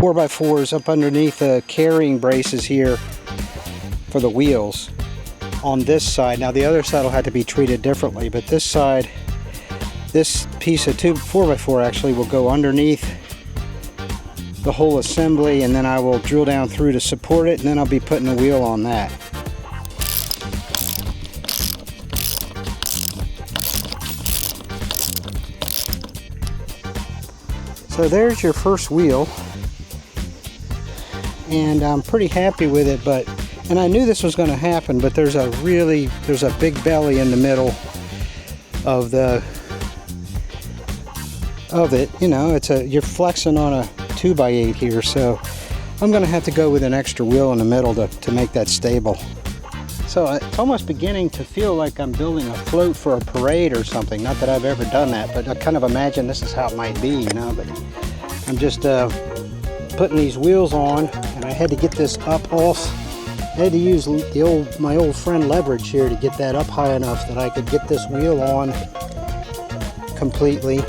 4x4s up underneath the carrying braces here for the wheels on this side. Now the other side will have to be treated differently, but this side, this piece of 4x4 actually will go underneath the whole assembly, and then I will drill down through to support it, and then I'll be putting a wheel on that. So there's your first wheel, and I'm pretty happy with it, and I knew this was going to happen, but there's a big belly in the middle of it. You know, you're flexing on a 2x8 here, so I'm going to have to go with an extra wheel in the middle to make that stable. So it's almost beginning to feel like I'm building a float for a parade or something. Not that I've ever done that, but I kind of imagine this is how it might be, you know. But I'm just putting these wheels on, and I had to get this up off. I had to use my old friend leverage here to get that up high enough that I could get this wheel on completely.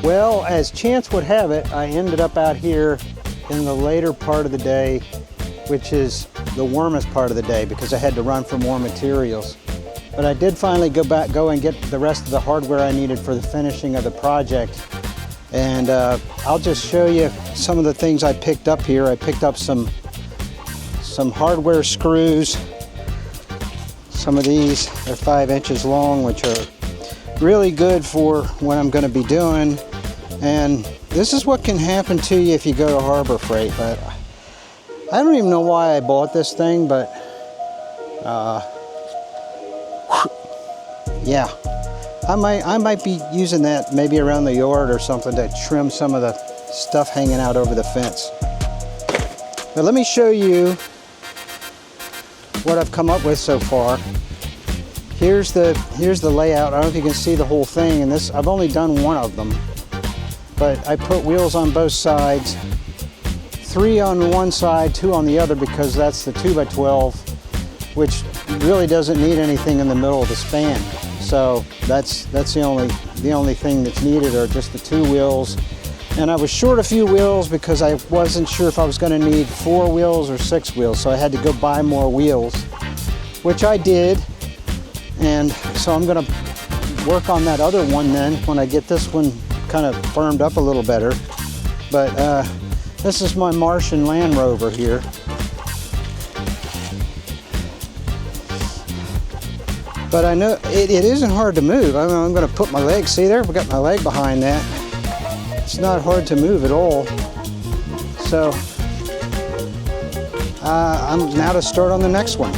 Well, as chance would have it, I ended up out here in the later part of the day, which is the warmest part of the day because I had to run for more materials. But I did finally go and get the rest of the hardware I needed for the finishing of the project. And I'll just show you some of the things I picked up here. I picked up some hardware screws. Some of these are 5 inches long, which are really good for what I'm going to be doing. And this is what can happen to you if you go to Harbor Freight. But I don't even know why I bought this thing, but yeah, I might be using that maybe around the yard or something to trim some of the stuff hanging out over the fence. But let me show you what I've come up with so far. Here's the layout. I don't know if you can see the whole thing, and this, I've only done one of them, but I put wheels on both sides, 3 on one side, 2 on the other, because that's the 2x12, which really doesn't need anything in the middle of the span. So that's the only thing that's needed are just the 2 wheels. And I was short a few wheels because I wasn't sure if I was going to need 4 wheels or 6 wheels, so I had to go buy more wheels, which I did. And so I'm going to work on that other one then when I get this one kind of firmed up a little better. But this is my Martian Land Rover here. But I know it isn't hard to move. I'm going to put my leg, see there? I've got my leg behind that. It's not hard to move at all. So I'm now to start on the next one.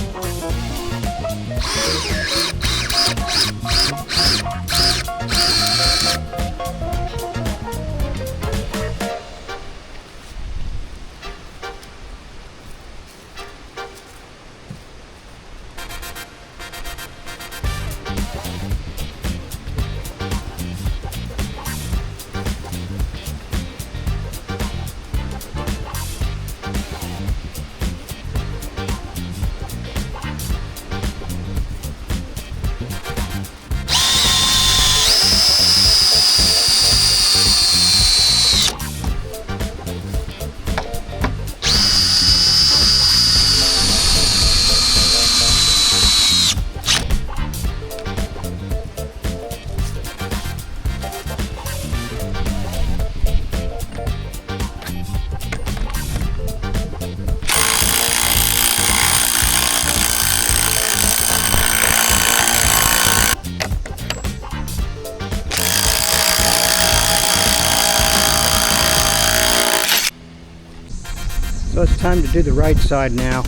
So it's time to do the right side now.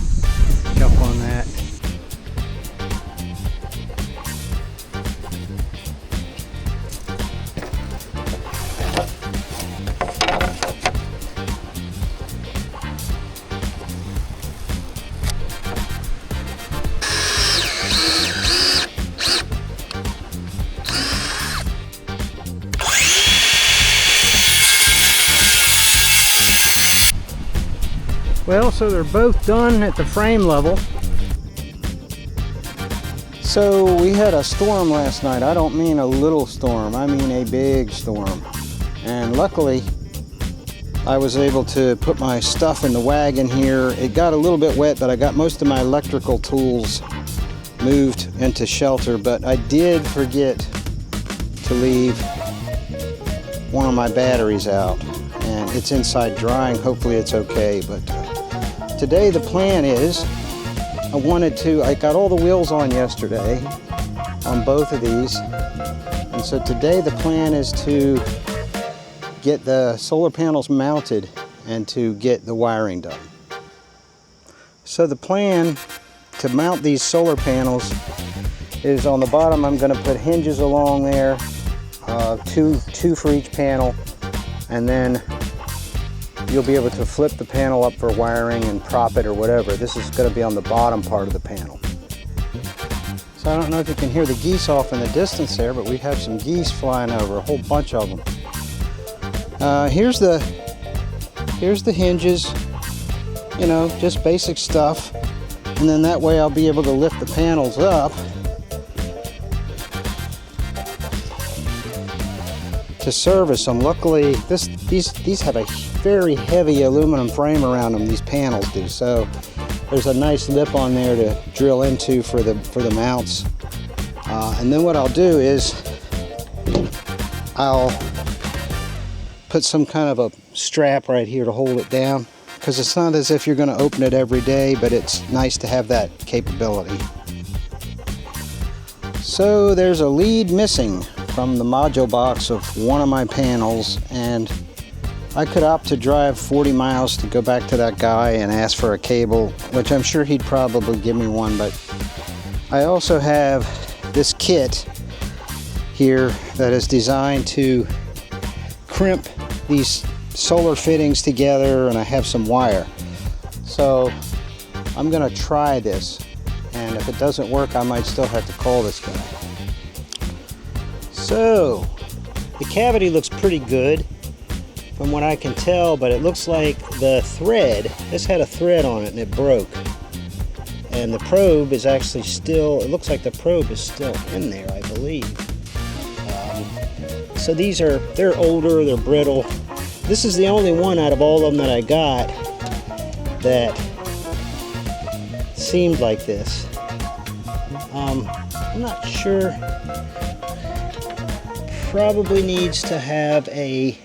Jump on that. Well, so they're both done at the frame level. So we had a storm last night. I don't mean a little storm, I mean a big storm. And luckily, I was able to put my stuff in the wagon here. It got a little bit wet, but I got most of my electrical tools moved into shelter. But I did forget to leave one of my batteries out, and it's inside drying. Hopefully it's okay. But today the plan is, I got all the wheels on yesterday on both of these. And so today the plan is to get the solar panels mounted and to get the wiring done. So the plan to mount these solar panels is, on the bottom I'm going to put hinges along there, two for each panel, and then you'll be able to flip the panel up for wiring and prop it or whatever. This is going to be on the bottom part of the panel. So I don't know if you can hear the geese off in the distance there, but we have some geese flying over, a whole bunch of them. Here's the hinges, you know, just basic stuff. And then that way I'll be able to lift the panels up to service them. Luckily, these have a very heavy aluminum frame around them, these panels do. So there's a nice lip on there to drill into for the mounts. And then what I'll do is I'll put some kind of a strap right here to hold it down, because it's not as if you're going to open it every day, but it's nice to have that capability. So there's a lead missing from the module box of one of my panels, and I could opt to drive 40 miles to go back to that guy and ask for a cable, which I'm sure he'd probably give me one. But I also have this kit here that is designed to crimp these solar fittings together, and I have some wire. So I'm gonna try this, and if it doesn't work, I might still have to call this guy. So the cavity looks pretty good from what I can tell, but it looks like the thread, this had a thread on it and it broke. And the probe is actually still, it looks like the probe is still in there, I believe. So these are, they're older, they're brittle. This is the only one out of all of them that I got that seemed like this. I'm not sure. Probably needs to have a,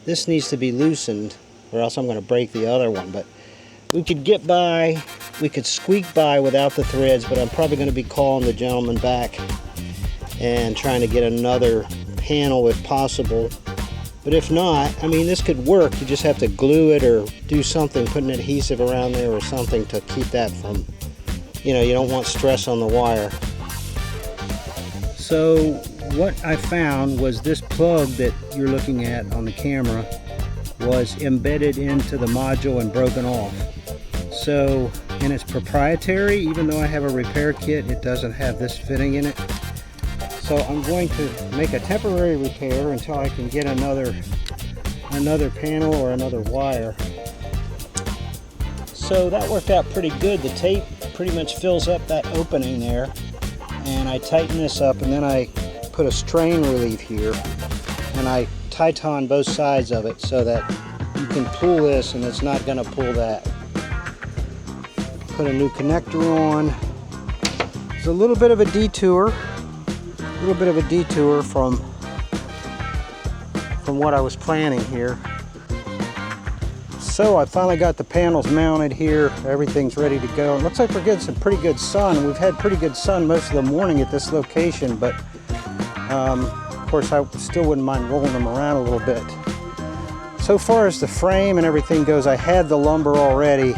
this needs to be loosened, or else I'm going to break the other one. But we could get by, we could squeak by without the threads, but I'm probably going to be calling the gentleman back and trying to get another panel if possible. But if not, I mean, this could work. You just have to glue it or do something, put an adhesive around there or something to keep that from, you know, you don't want stress on the wire. So what I found was this plug that you're looking at on the camera was embedded into the module and broken off. So, and it's proprietary, even though I have a repair kit, it doesn't have this fitting in it. So I'm going to make a temporary repair until I can get another panel or another wire. So that worked out pretty good. The tape pretty much fills up that opening there, and I tighten this up, and then I put a strain relief here, and I Tighten both sides of it so that you can pull this and it's not going to pull that. Put a new connector on. It's a little bit of a detour. From what I was planning here. So I finally got the panels mounted here. Everything's ready to go. It looks like we're getting some pretty good sun. We've had pretty good sun most of the morning at this location, but of course I still wouldn't mind rolling them around a little bit. So far as the frame and everything goes, I had the lumber already.